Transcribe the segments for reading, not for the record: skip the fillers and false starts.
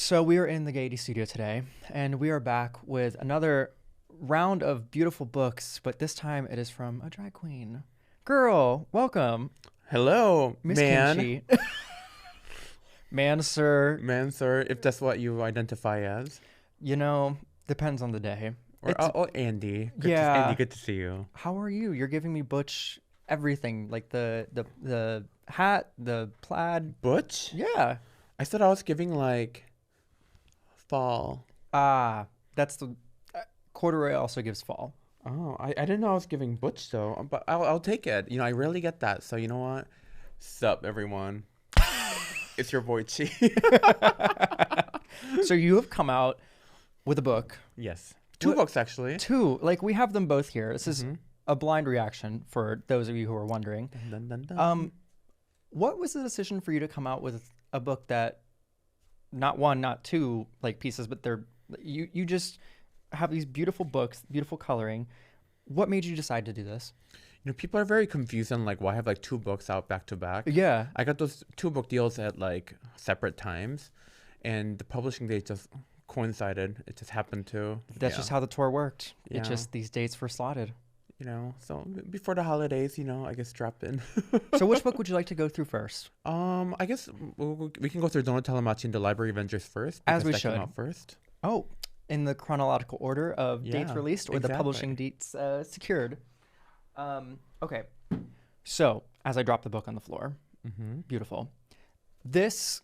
So we are in the Gayety studio today, and we are back with another round of beautiful books, but this time it is from a drag queen. Girl, welcome, Hello, Miss man. Kimchi. Man, sir, Man, sir, if that's what you identify as. you know, depends on the day. Or It's Andy. Andy, yeah. good to see you. How are you? You're giving me butch everything, like the hat, the plaid. Butch? Yeah. I thought I was giving like fall. Ah, that's the corduroy also gives fall. Oh, I didn't know I was giving butch though, but I'll take it. I rarely get that. So you know what? Sup, everyone. It's your boy Chi. So you have come out with a book. Yes. Two books actually. Two. Like we have them both here. This is Mhm. a blind reaction for those of you who are wondering. Dun, dun, dun. What was the decision for you to come out with a book that not one, not two like pieces, but you just have these beautiful books, beautiful coloring. What made you decide to do this? People are very confused on like why I have like two books out back to back. Yeah. I got those two book deals at like separate times, and the publishing date just coincided. It just happened to. That's just how the tour worked. Yeah. It just these dates were slotted. So before the holidays, I guess drop in. So which book would you like to go through first? I guess we can go through Donut Tamachi and the Library Avengers first. As because we that should. Came out first. Oh, in the chronological order of dates Yeah, released or the publishing exactly. dates secured. Okay. So as I drop the book on the floor, Mm-hmm. beautiful. This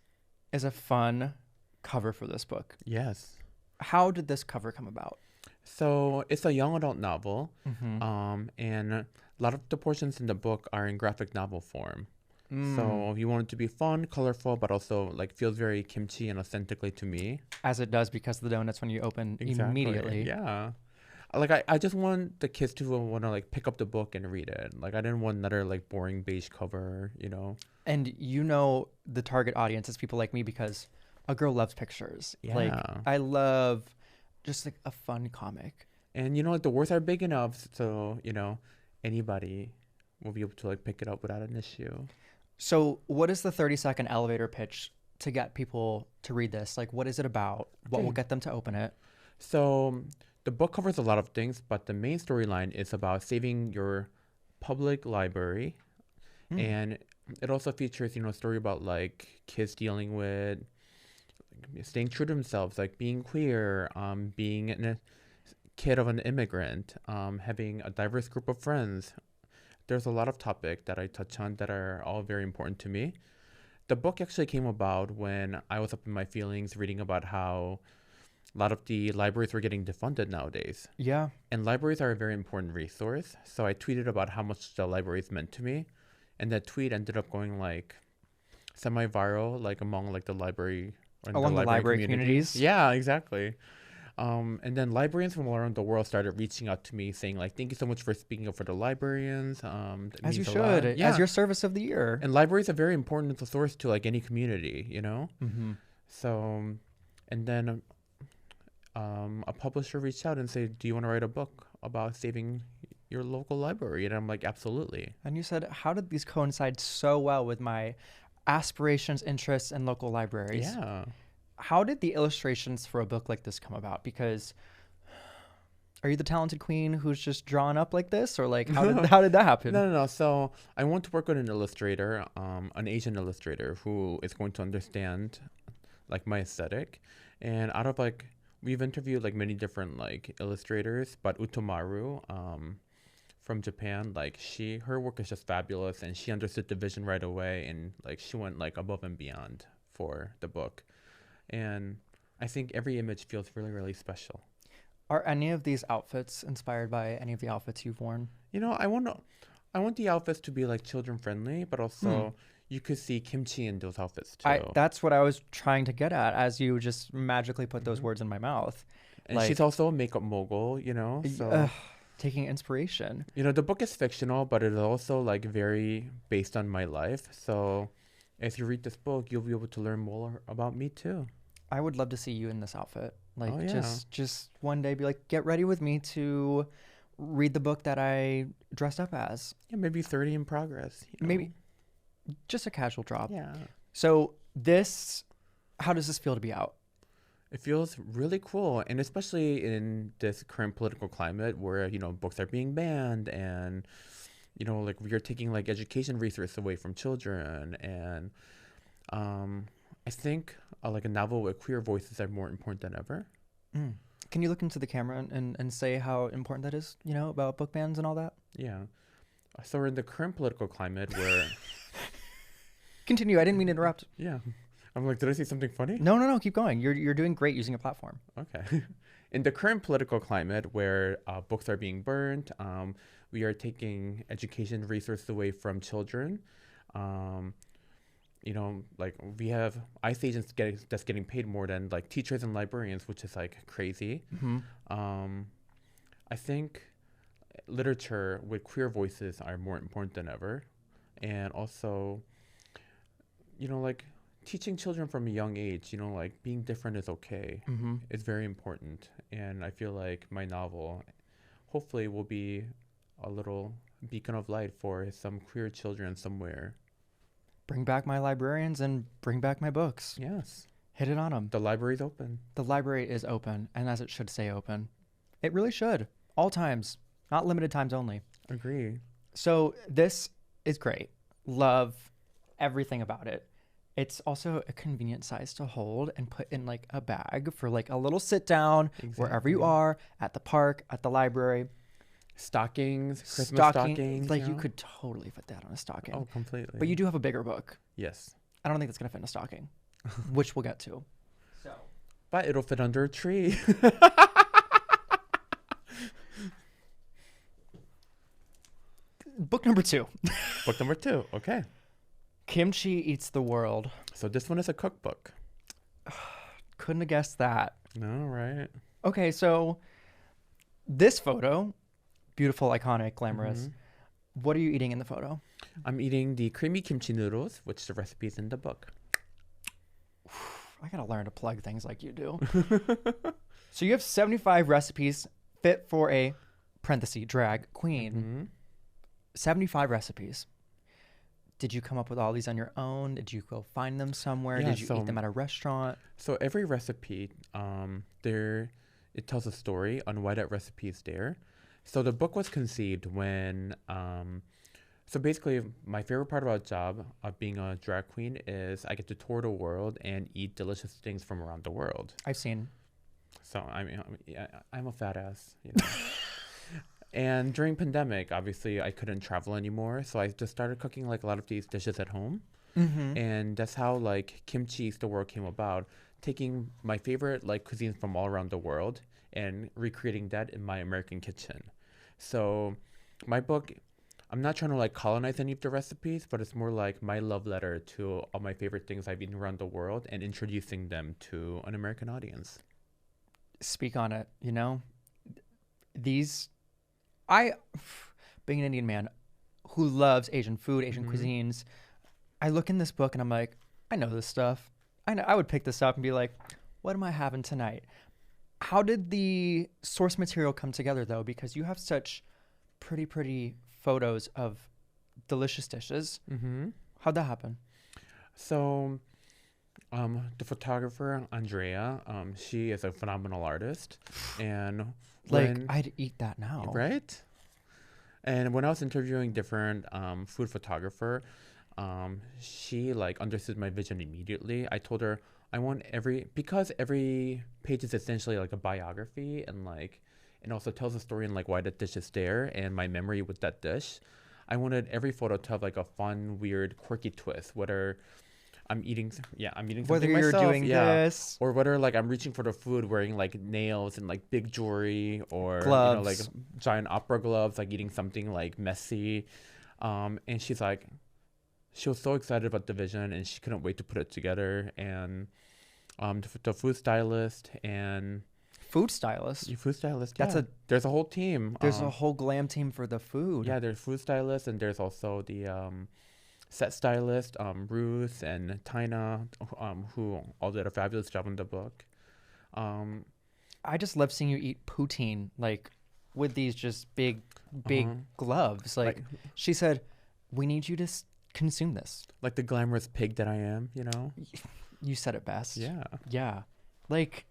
is a fun cover for this book. Yes. How did this cover come about? So it's a young adult novel, Mm-hmm. and a lot of the portions in the book are in graphic novel form. Mm. So you want it to be fun, colorful, but also like feels very kimchi and authentically to me. As it does because of the donuts when you open immediately. Yeah. Like I just want the kids to want to like pick up the book and read it. Like I didn't want another like boring beige cover. And the target audience is people like me because a girl loves pictures. Like Yeah. I love just like a fun comic. And like the words are big enough so, anybody will be able to like pick it up without an issue. So what is the 30-second elevator pitch to get people to read this? Like what is it about? What will Okay. get them to open it? So the book covers a lot of things, but the main storyline is about saving your public library. Hmm. And it also features, a story about like kids dealing with staying true to themselves, like being queer, being a kid of an immigrant, having a diverse group of friends. There's a lot of topics that I touch on that are all very important to me. The book actually came about when I was up in my feelings reading about how a lot of the libraries were getting defunded nowadays. Yeah. And libraries are a very important resource. So I tweeted about how much the libraries meant to me. And that tweet ended up going like semi-viral, like among like the library or Along the library communities. Yeah, exactly. And then librarians from around the world started reaching out to me saying like, thank you so much for speaking up for the librarians. That As you means a lot. should, Yeah. as your service of the year. And libraries are very important source to like any community. Mm-hmm. So, and then a publisher reached out and said, do you want to write a book about saving your local library? And I'm like, absolutely. And you said, how did these coincide so well with my aspirations, interests, and local libraries? Yeah. How did the illustrations for a book like this come about? Because are you the talented queen who's just drawn up like this, or like how did that happen? No. So I want to work with an illustrator, an Asian illustrator who is going to understand like my aesthetic. And out of like, we've interviewed like many different like illustrators, but Utomaru, from Japan, like her work is just fabulous, and she understood the vision right away, and like she went like above and beyond for the book. And I think every image feels really, really special. Are any of these outfits inspired by any of the outfits you've worn? I want the outfits to be like children friendly, but also you could see kimchi in those outfits too. That's what I was trying to get at as you just magically put those Mhm. words in my mouth. And she's also a makeup mogul, so Ugh, taking inspiration. the book is fictional, but it is also like very based on my life. So as you read this book, you'll be able to learn more about me too. I would love to see you in this outfit. Like Oh, yeah. just one day be like, get ready with me to read the book that I dressed up as. Yeah, maybe 30 in progress. Maybe just a casual drop. Yeah. So how does this feel to be out? It feels really cool, and especially in this current political climate where, books are being banned and, like we are taking like education resources away from children. And I think like a novel with queer voices are more important than ever. Mm. Can you look into the camera and say how important that is, about book bans and all that? Yeah. So we're in the current political climate where, Continue. I didn't mean to interrupt. yeah. I'm like, did I say something funny? No. Keep going. You're doing great using a platform. Okay. In the current political climate where books are being burned, we are taking education resources away from children. Like we have ICE agents that's getting paid more than like teachers and librarians, which is like crazy. Mm-hmm. I think literature with queer voices are more important than ever. And also, like teaching children from a young age, like being different is okay. Mm-hmm. It's very important. And I feel like my novel hopefully will be a little beacon of light for some queer children somewhere. Bring back my librarians and bring back my books. Yes. Hit it on them. The library's open. The library is open, and as it should stay open. It really should. All times. Not limited times only. Agree. So this is great. Love everything about it. It's also a convenient size to hold and put in like a bag for like a little sit down wherever you are, at the park, at the library. Stockings, Christmas stockings. Like you could totally fit that on a stocking. Oh, completely. But you do have a bigger book. Yes. I don't think that's going to fit in a stocking, which we'll get to. So, but it'll fit under a tree. Book number 2. Book number 2. Okay. Kimchi Eats the World. So this one is a cookbook. Couldn't have guessed that. No, right? Okay, so this photo, beautiful, iconic, glamorous. Mm-hmm. What are you eating in the photo? I'm eating the creamy kimchi noodles, which the recipe is in the book. I gotta learn to plug things like you do. So you have 75 recipes fit for a, parenthesis, drag queen. Mm-hmm. 75 recipes. Did you come up with all these on your own? Did you go find them somewhere? Yeah, Did you eat them at a restaurant? So every recipe, it tells a story on why that recipe is there. So the book was conceived when, so basically my favorite part about the job of being a drag queen is I get to tour the world and eat delicious things from around the world. I've seen. So I'm a fat ass, And during pandemic, obviously, I couldn't travel anymore. So I just started cooking like a lot of these dishes at home. Mm-hmm. And that's how like Kimchi Eats the World came about, taking my favorite like cuisines from all around the world and recreating that in my American kitchen. So my book, I'm not trying to like colonize any of the recipes, but it's more like my love letter to all my favorite things I've eaten around the world and introducing them to an American audience. Speak on it, being an Indian man who loves Asian food, Asian cuisines, I look in this book and I'm like, I know this stuff. I would pick this up and be like, what am I having tonight? How did the source material come together though? Because you have such pretty photos of delicious dishes. Mm-hmm. How'd that happen? So the photographer, Andrea, she is a phenomenal artist. And I'd eat that now. Right? And when I was interviewing different food photographer, she like understood my vision immediately. I told her because every page is essentially like a biography and also tells a story and like why that dish is there and my memory with that dish. I wanted every photo to have like a fun, weird, quirky twist, whether I'm eating something whether you're myself, doing this, or whether like I'm reaching for the food wearing like nails and like big jewelry, or gloves, like giant opera gloves, like eating something like messy. And she was so excited about the vision and she couldn't wait to put it together. And the food stylist. Yeah. There's a whole team. There's a whole glam team for the food. Yeah, there's food stylists and there's also the set stylist, Ruth and Tina, who all did a fabulous job in the book. I just love seeing you eat poutine, like with these just big gloves. Like she said, we need you to consume this. Like the glamorous pig that I am, You said it best. Yeah. Yeah. Like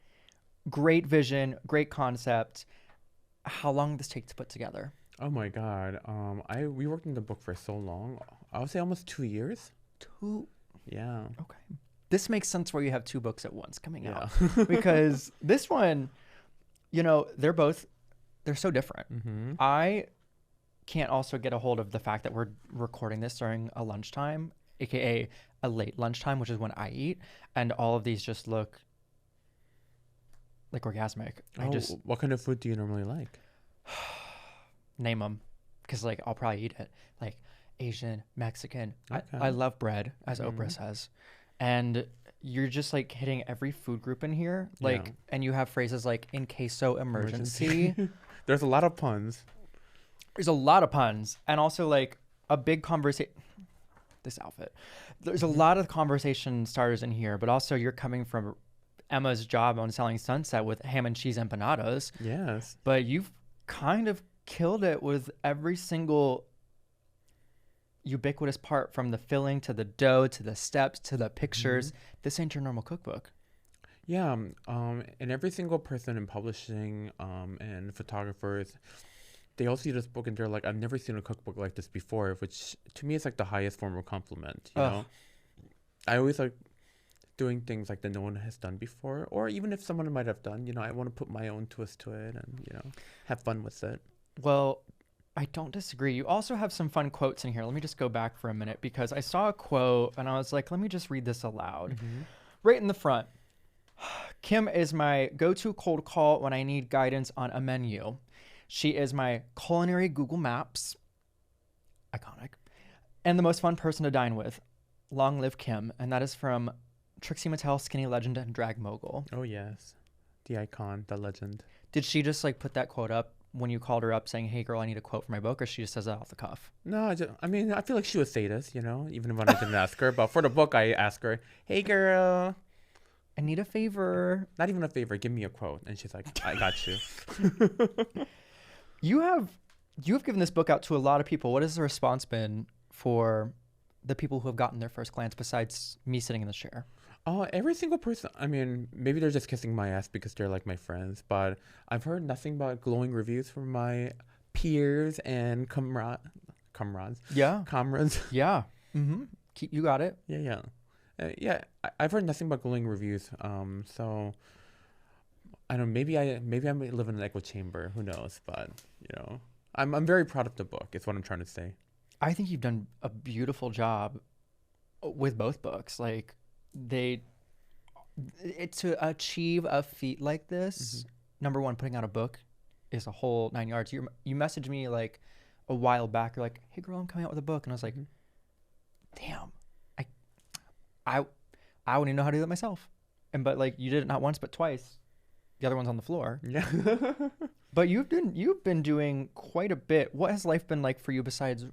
great vision, great concept. How long did this take to put together? Oh my God. We worked on the book for so long. I would say almost 2 years. Two. Yeah. Okay. This makes sense where you have two books at once coming out Yeah. because this one, they're so different. Mm-hmm. I can't also get a hold of the fact that we're recording this during a lunchtime, aka a late lunchtime, which is when I eat, and all of these just look like orgasmic. I just What kind of food do you normally like? name them because like I'll probably eat it. Like Asian, Mexican. I Okay. love bread, as Oprah says, and you're just like hitting every food group in here. Like, Yeah. and you have phrases like "in caso emergency." There's a lot of puns. There's a lot of puns, and also like a big conversation. This outfit. There's a lot of conversation starters in here, but also you're coming from Emma's job on Selling Sunset with ham and cheese empanadas, Yes. but you've kind of killed it with every single ubiquitous part, from the filling to the dough to the steps to the pictures. This ain't your normal cookbook. Yeah. And every single person in publishing, and photographers, they all see this book and they're like, I've never seen a cookbook like this before, which to me is like the highest form of compliment. You know, I always like doing things like that no one has done before, or even if someone might have done, I want to put my own twist to it and, have fun with it. Well, I don't disagree. You also have some fun quotes in here. Let me just go back for a minute because I saw a quote and I was like, let me just read this aloud. Right in the front. Kim is my go-to cold call when I need guidance on a menu. She is my culinary Google Maps. Iconic. And the most fun person to dine with. Long live Kim. And that is from Trixie Mattel, skinny legend and drag mogul. Oh, yes. The icon, the legend. Did she just like put that quote up when you called her up saying, hey girl, I need a quote for my book, or she just says that off the cuff? No, I mean, I feel like she would say this, even when I didn't ask her. But for the book, I asked her, hey girl, I need a favor. not even a favor, give me a quote. And she's like, I got you. You've given this book out to a lot of people. What has the response been for the people who have gotten their first glance besides me sitting in the chair? Every single person, I mean, maybe they're just kissing my ass because they're like my friends, but I've heard nothing but glowing reviews from my peers and comrades. Yeah. Comrades. Yeah. You got it. Yeah. I've heard nothing but glowing reviews. So I don't know, maybe I might live in an echo chamber. Who knows? But I'm very proud of the book. Is what I'm trying to say. I think you've done a beautiful job with both books. Like to achieve a feat like this, number one, putting out a book is a whole 9 yards. You messaged me like a while back. You're like, hey girl, I'm coming out with a book, and I was like, damn, I wouldn't even know how to do that myself. But like you did it not once but twice. The other one's on the floor. Yeah. But you've been doing quite a bit. What has life been like for you besides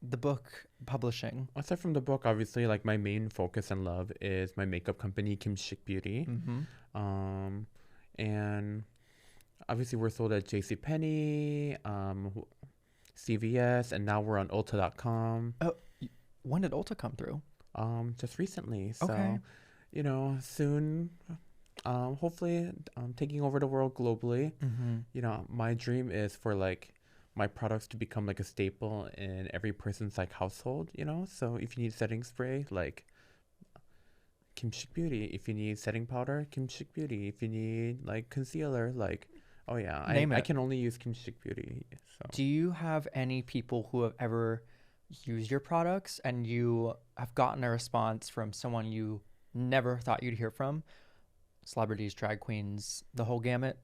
the book publishing? Aside from the book, obviously, like my main focus and love is my makeup company, Kimchic Beauty. And obviously we're sold at JCPenney, CVS, and now we're on Ulta.com. Oh, when did Ulta come through? Just recently. So, Okay. Soon, hopefully, taking over the world globally. My dream is for like my products to become like a staple in every person's like household, So if you need setting spray, like Kimchic Beauty. If you need setting powder, Kimchic Beauty. If you need like concealer, like, oh yeah, I can only use Kimchic Beauty. So. Do you have any people who have ever used your products and you have gotten a response from someone you never thought you'd hear from? Celebrities, drag queens, the whole gamut?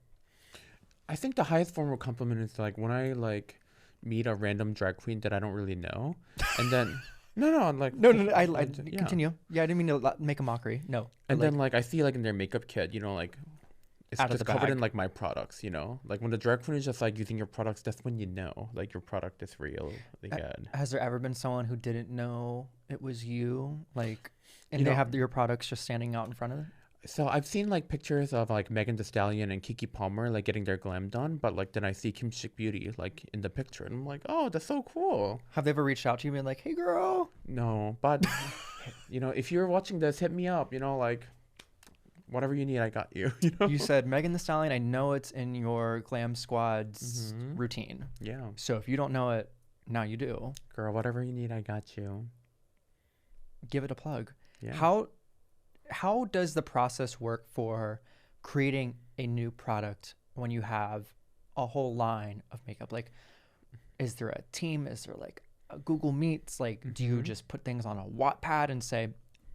I think the highest form of compliment is like when I like meet a random drag queen that I don't really know, and then no, I continue. Yeah, I didn't mean to make a mockery. No, and then like I see like in their makeup kit, like it's out of just the covered bag. in like my products, like when the drag queen is just like using your products, that's when like your product is really good. Has there ever been someone who didn't know it was you, like, and You they know- have your products just standing out in front of it? So I've seen like pictures of like Megan Thee Stallion and Kiki Palmer like getting their glam done, but like then I see Kimchic Beauty like in the picture and I'm like, oh, that's so cool. Have they ever reached out to you and been like, hey girl? No, but if you're watching this, hit me up. Like whatever you need, I got you. You know? You said Megan Thee Stallion. I know it's in your glam squad's routine. Yeah. So if you don't know it, now you do. Girl, whatever you need, I got you. Give it a plug. Yeah. How does the process work for creating a new product when you have a whole line of makeup? Like, is there a team? Is there like a Google Meets? Like, do you just put things on a Wattpad and say,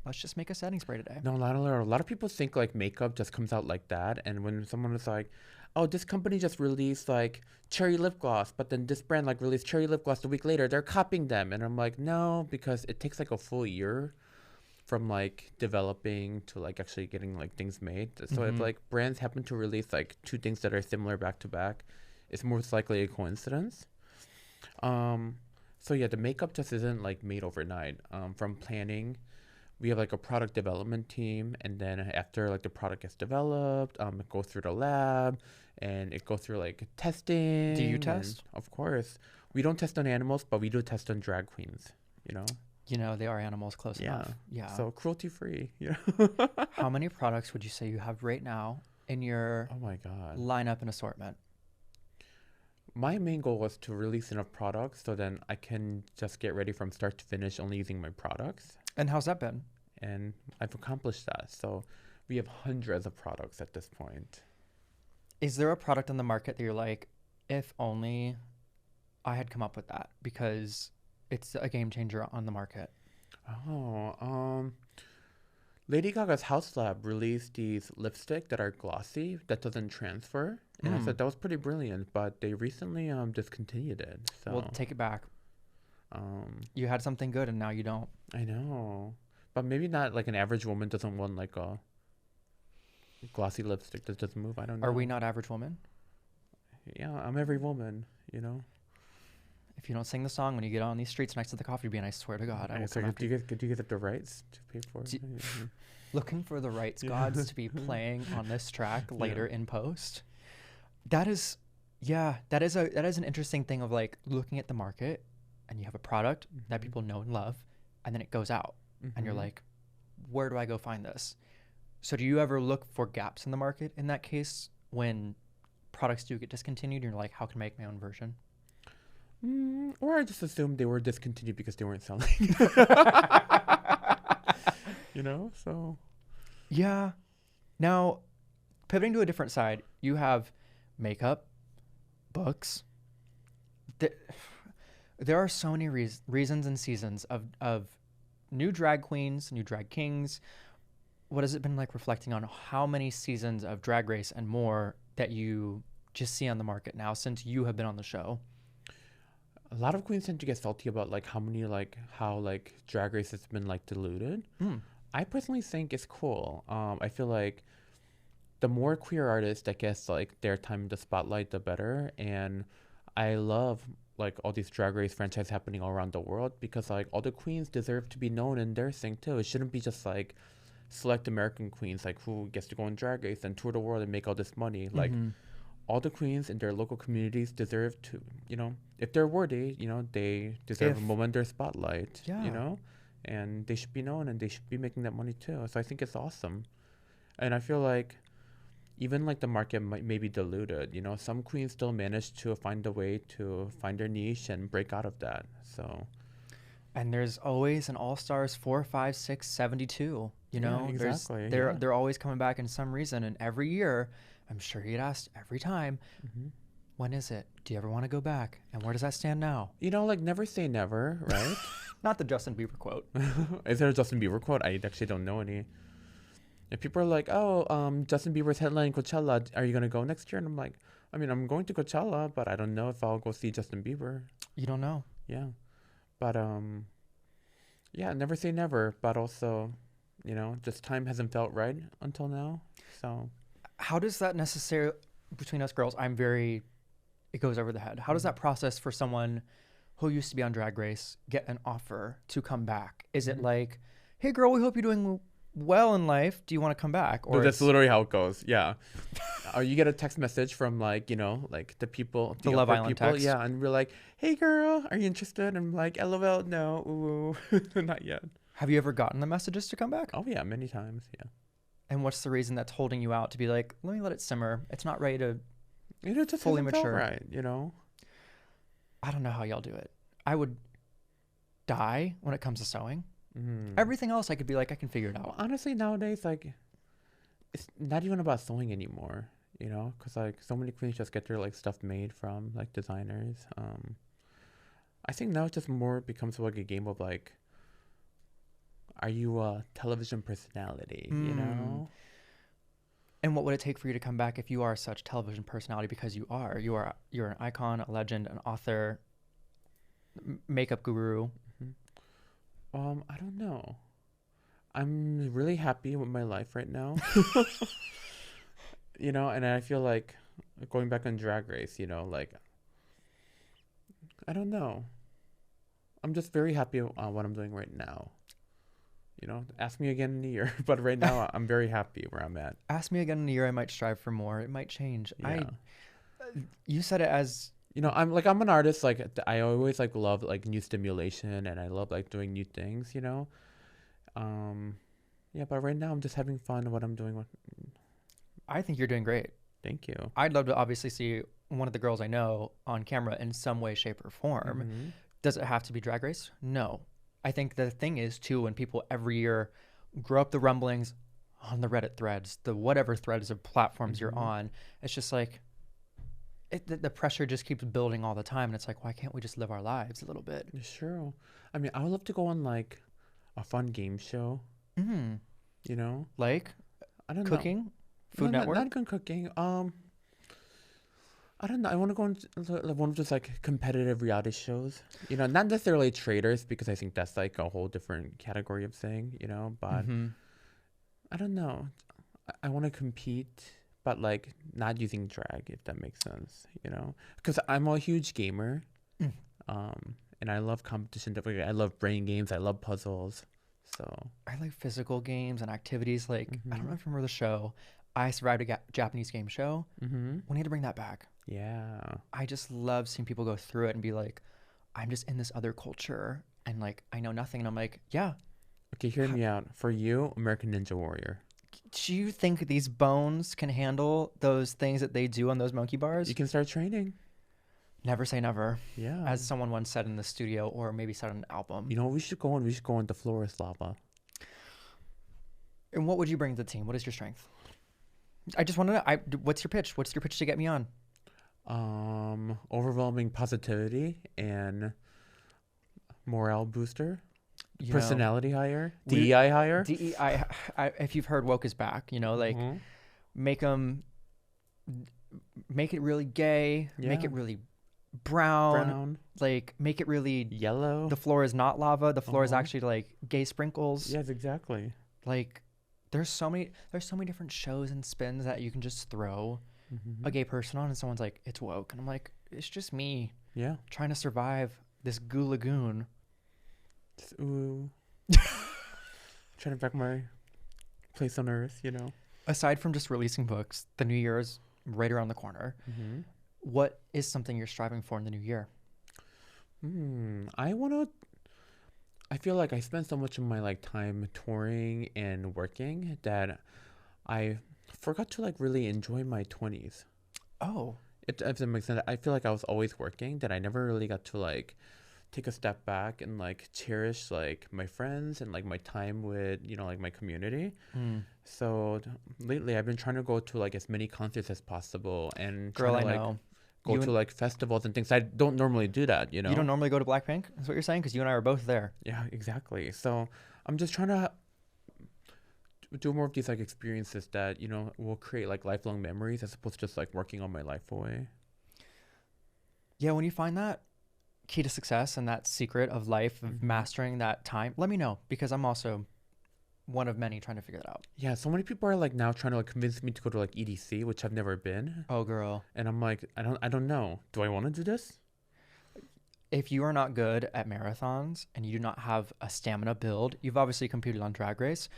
let's just make a setting spray today? No, a lot of people think like makeup just comes out like that. And when someone is like, oh, this company just released like cherry lip gloss, but then this brand like released cherry lip gloss a week later, they're copying them. And I'm like, no, because it takes like a full year from like developing to like actually getting like things made. So if like brands happen to release like two things that are similar back to back, it's most likely a coincidence. So yeah, the makeup just isn't like made overnight. From planning, we have like a product development team, and then after like the product gets developed, it goes through the lab and it goes through like testing. Do you test? Of course. We don't test on animals, but we do test on drag queens, you know? You know, they are animals close enough. Yeah. So cruelty free. Yeah. How many products would you say you have right now in your Oh my God. lineup and assortment? My main goal was to release enough products so then I can just get ready from start to finish only using my products. And how's that been? And I've accomplished that. So we have hundreds of products at this point. Is there a product on the market that you're like, if only I had come up with that, because it's a game changer on the market? Lady Gaga's House Lab released these lipstick that are glossy that doesn't transfer, and I said that was pretty brilliant. But they recently discontinued it. So Well, take it back. You had something good and now you don't. I know, but maybe not like an average woman doesn't want like a glossy lipstick that doesn't move. I don't know. Are we not average women? Yeah, I'm every woman, you know. If you don't sing the song when you get on these streets next to the coffee bean, I swear to God, I will come after do you guys have the rights to pay for it? looking for the rights gods to be playing on this track later in post. That is an interesting thing of like looking at the market, and you have a product that people know and love, and then it goes out, and you're like, where do I go find this? So do you ever look for gaps in the market in that case when products do get discontinued? You're like, how can I make my own version? Or I just assumed they were discontinued because they weren't selling. You know, so. Yeah. Now, pivoting to a different side, you have makeup, books. There are so many reasons and seasons of new drag queens, new drag kings. What has it been like reflecting on how many seasons of Drag Race and more that you just see on the market now since you have been on the show? A lot of queens tend to get salty about like how Drag Race has been like diluted. I personally think it's cool. I feel like the more queer artists that gets like their time in the spotlight, the better. And I love like all these Drag Race franchise happening all around the world because like all the queens deserve to be known in their thing too. It shouldn't be just like select American queens like who gets to go on Drag Race and tour the world and make all this money. Like all the queens in their local communities deserve to, you know, if they're worthy, you know, they deserve a moment in their spotlight, you know, and they should be known and they should be making that money too. So I think it's awesome. And I feel like even like the market may be diluted, you know, some queens still manage to find a way to find their niche and break out of that. So. And there's always an All-Stars 4, 5, 6, 72, you know, exactly. They're always coming back in some reason. And every year, I'm sure you get asked every time, when is it? Do you ever want to go back? And where does that stand now? You know, like never say never, right? Not the Justin Bieber quote. Is there a Justin Bieber quote? I actually don't know any. If people are like, oh, Justin Bieber's headlining Coachella, are you going to go next year? And I'm like, I mean, I'm going to Coachella, but I don't know if I'll go see Justin Bieber. You don't know? Yeah. But, yeah, never say never. But also, you know, just time hasn't felt right until now. So. How does that necessarily, between us girls, it goes over the head. How does that process for someone who used to be on Drag Race get an offer to come back? Is it like, hey girl, we hope you're doing well in life. Do you want to come back? Or no, that's literally how it goes. Yeah. You get a text message from like, you know, like the people, the Love Island people. Text. Yeah. And we're like, hey girl, are you interested? And I'm like, LOL, no, ooh, not yet. Have you ever gotten the messages to come back? Oh yeah, many times. Yeah. And what's the reason that's holding you out to be like, let me let it simmer. It's not ready to It just fully hasn't felt mature. right, you know? I don't know how y'all do it. I would die when it comes to sewing. Mm. Everything else I could be like, I can figure it Well, out. honestly, nowadays, like, it's not even about sewing anymore, you know? Because, like, so many queens just get their, like, stuff made from, like, designers. I think now it just more becomes like a game of, like, are you a television personality, you know? And what would it take for you to come back if you are such television personality? Because you're an icon, a legend, an author, makeup guru. I don't know. I'm really happy with my life right now. You know, and I feel like going back on Drag Race, you know, like, I don't know. I'm just very happy on what I'm doing right now. You know, ask me again in a year, but right now I'm very happy where I'm at. Ask me again in a year, I might strive for more. It might change. Yeah. You said it as You know, I'm an artist. Like, I always like love like new stimulation, and I love like doing new things. You know, yeah. But right now I'm just having fun with what I'm doing. I think you're doing great. Thank you. I'd love to obviously see one of the girls I know on camera in some way, shape, or form. Mhm. Does it have to be Drag Race? No. I think the thing is too, when people every year grow up the rumblings on the Reddit threads, the whatever threads of platforms you're on, it's just like the pressure just keeps building all the time, and it's like, why can't we just live our lives a little bit? Sure. I mean, I would love to go on like a fun game show. You know, Like I don't know. cooking, Food No, Network. not even cooking. I don't know. I want to go into like one of those like competitive reality shows. You know, not necessarily traders, because I think that's like a whole different category of thing. You know, but I don't know. I want to compete, but like not using drag, if that makes sense. You know, because I'm a huge gamer, and I love competition. I love brain games. I love puzzles. So I like physical games and activities. Like I don't know if you remember the show, I Survived a Japanese Game Show. We need to bring that back. yeah. I just love seeing people go through it and be like, I'm just in this other culture and like I know nothing. And I'm like, yeah. Okay, hear me out. For you, American Ninja Warrior. Do you think these bones can handle those things that they do on those monkey bars? You can start training. Never say never. Yeah. As someone once said in the studio, or maybe said on an album. You know what we should go on? We should go on the floor is lava. And what would you bring to the team? What is your strength? I just want to know. What's your pitch? What's your pitch to get me on? Overwhelming positivity and morale booster. You know, Personality higher. DEI higher. DEI. If you've heard woke is back, you know, like make it really gay, make it really brown, like make it really yellow. The floor is not lava. The floor is actually like gay sprinkles. Yes, exactly. Like there's so many different shows and spins that you can just throw a gay person on, and someone's like, it's woke, and I'm like, it's just me. Yeah. Trying to survive this goo lagoon. Ooh. Trying to back my place on earth, you know. Aside from just releasing books, the new year is right around the corner. What is something you're striving for in the new year? I feel like I spent so much of my like time touring and working that I forgot to like really enjoy my 20s. Oh. If that makes sense. I feel like I was always working, that I never really got to like take a step back and like cherish like my friends and like my time with, you know, like my community. So lately I've been trying to go to like as many concerts as possible and Girl, trying to, I like, know. go to like festivals and things. I don't normally do that, you know. You don't normally go to Blackpink? That's what you're saying? Because you and I are both there. Yeah, exactly. So I'm just trying to do more of these like experiences that, you know, will create like lifelong memories, as opposed to just like working on my life away. Yeah, when you find that key to success and that secret of life, of mastering that time, let me know, because I'm also one of many trying to figure that out. Yeah, so many people are like now trying to like convince me to go to like EDC, which I've never been. Oh, girl. And I'm like, I don't know. Do I want to do this? If you are not good at marathons and you do not have a stamina build, you've obviously competed on Drag Race.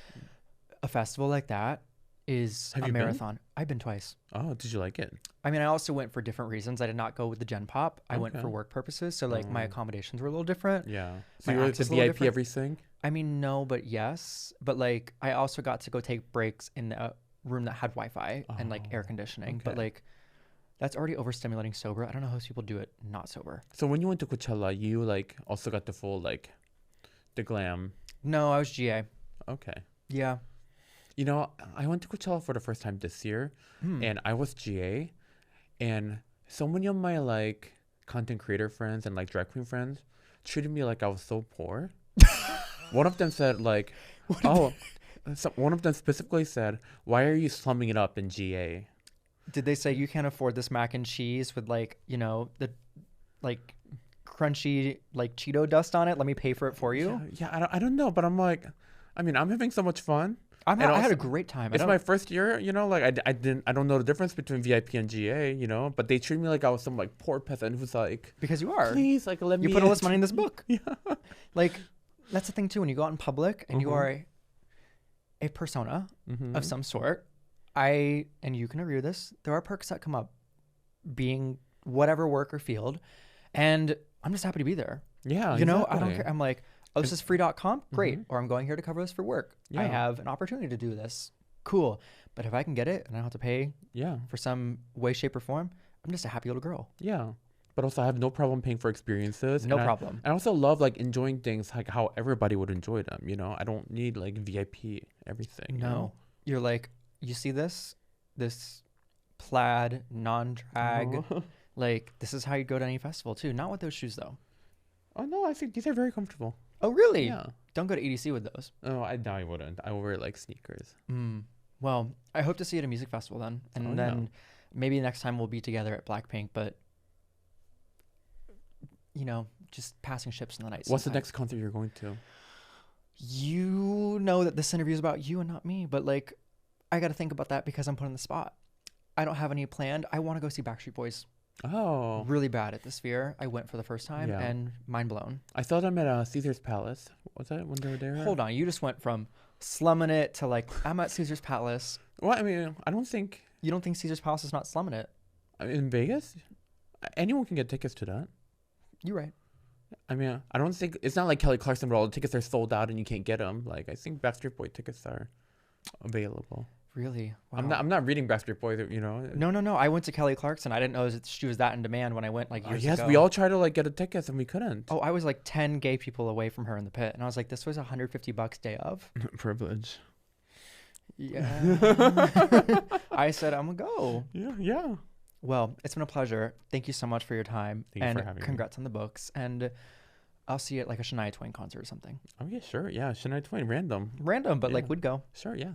A festival like that is Have a you been? marathon. I've been twice. Oh, did you like it? I mean, I also went for different reasons. I did not go with the Gen Pop. I went Okay. for work purposes. So like my accommodations were a little different. Yeah. So My you were access the is a little VIP different. everything? I mean, no, but yes. But like, I also got to go take breaks in a room that had Wi-Fi and like air conditioning. But okay. like, that's already overstimulating sober. I don't know how people do it not sober. So when you went to Coachella, you like also got the full like the glam. No, I was GA. Okay. Yeah. You know, I went to Coachella for the first time this year, Hmm. and I was GA, and so many of my like content creator friends and like drag queen friends treated me like I was so poor. One of them said like, "Oh," one of them specifically said, "Why are you slumming it up in GA?" Did they say you can't afford this mac and cheese with like, you know, the like crunchy like Cheeto dust on it? Let me pay for it for you. Yeah, I don't know, but I'm like, I mean, I'm having so much fun. And I had also, a great time. it's my first year, you know, like I don't know the difference between VIP and GA, you know, but they treat me like I was some like poor peasant who's like, because you are. please, like let You me put all in." this money in this book. Yeah. Like, that's the thing too. When you go out in public and you are a persona Mm-hmm. of some sort, and you can agree with this, there are perks that come up being whatever work or field. And I'm just happy to be there. Yeah, You know, I don't exactly. care. I'm like, oh, this is free.com? Great. Mhm. Or I'm going here to cover this for work. I Yeah. have an opportunity to do this. Cool. But if I can get it and I don't have to pay Yeah, for some way, shape, or form, I'm just a happy little girl. yeah. But also, I have no problem paying for experiences. No and problem. I also love like enjoying things like how everybody would enjoy them. You know, I don't need like VIP everything. You know? No. You're like, you see this plaid, non-drag, Oh. like this is how you go to any festival too. Not with those shoes though. Oh no, I think these are very comfortable. Oh really? Yeah. Don't go to EDC with those. Oh, I wouldn't. I would wear like sneakers. Well, I hope to see you at a music festival then. And Oh, then yeah. maybe next time we'll be together at Blackpink, but you know, just passing ships in the night. What's the sometime. next concert you're going to? You know that this interview is about you and not me, but like I got to think about that because I'm put on the spot. I don't have any planned. I want to go see Backstreet Boys Oh, really bad at the Sphere. I went for the first time Yeah. and mind blown. I saw them at Caesar's Palace. Was that when they were there? Hold on, you just went from slumming it to like I'm at Caesar's Palace. Well, I mean, I don't think You don't think Caesar's Palace is not slumming it? in Vegas anyone can get tickets to that. You're right. I mean, I don't think it's not like Kelly Clarkson where all the tickets are sold out and you can't get them. Like I think Backstreet Boy tickets are available. Really? Wow. I'm not reading Backstreet Boys, you know. No. I went to Kelly Clarkson. I didn't know she was that in demand when I went like years Yes, ago. we all tried to like get a ticket and we couldn't. Oh, I was like 10 gay people away from her in the pit, and I was like, this was $150 day of. Privilege. Yeah. I said I'm gonna go. Yeah. Well, it's been a pleasure. Thank you so much for your time. Thank you and for having me. congrats on the books. And I'll see you at like a Shania Twain concert or something. Oh yeah, sure. Yeah, Shania Twain, random. Random, but Yeah. like we'd go. Sure, yeah.